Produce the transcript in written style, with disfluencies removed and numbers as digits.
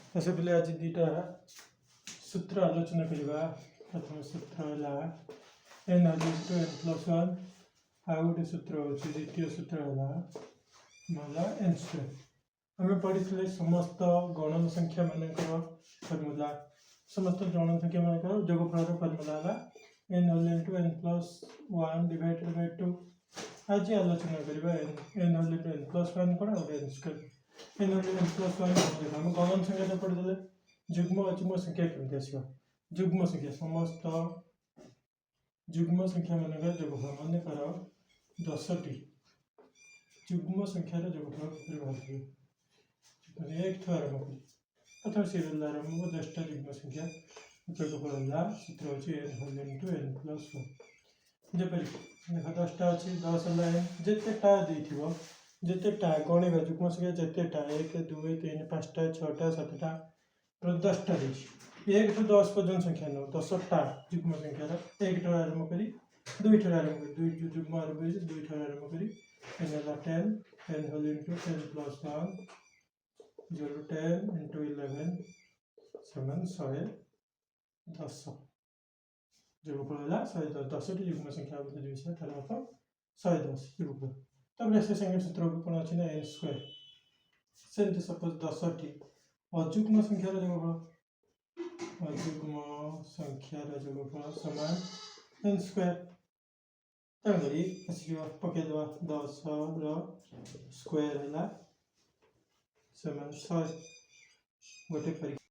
सबसे पहले आज दुईटा सूत्र आलोचना करवा। प्रथम सूत्र है n = n + 1 आउ गोटे सूत्र होची द्वितीय सूत्र है n स्क्वायर। हमें पढ़ी समस्त गणन संख्या मानकर फर्मूला समस्त गणन संख्या मानकर जोगफल फर्मूला है n = n + 1 / 2। आज आलोचना करवा n = n + 1 कौन और n स्क्वायर। n = n + 1 हम गणन संख्या तो पढ़ी जुग्म अजुग्म संख्या केमती आसो। जुग्म संख्या समस्त जुग्म संख्या मानकर जोगफल मन कर 10 टी जुग्म संख्यार जोगफल बाहर 1 आरंभ कर प्रथम सीरियल आरंभ 10 टा जुग्म संख्या जोगफल सूत्र होची n = n + 1। जपरि देख 10 टा अछि 10 n जेतेटा देथिबो जेतेटा गणिबा जुग्म संख्या जेतेटा 1 2 3 5 टा 6 टा 7 टा 10 टा देछि 1 टू 10 पर्यंत संख्या न 10 टा जुग्म संख्यार 1 टा आरंभ करी 2 टा आरंभ करी 2 जुग्म आरंभ करी 2 टा आरंभ करी n = 10 n = n + 1 0 10 × 11 = 110 जोगफल 110 टी जुग्म संख्या विषय तार अर्थ 110 जोगफल। तब से सेकेंड सूत्र कौन अच्छी ना n स्क्वायर सेमती सपोज 10 टी अजुग्म संख्यार जोगफल अजुग्म संख्यार जोगफल समान n स्क्वायर। तेणुकरी आसिक पकईदे 10 रो स्क्वायर है समान 100 गोटे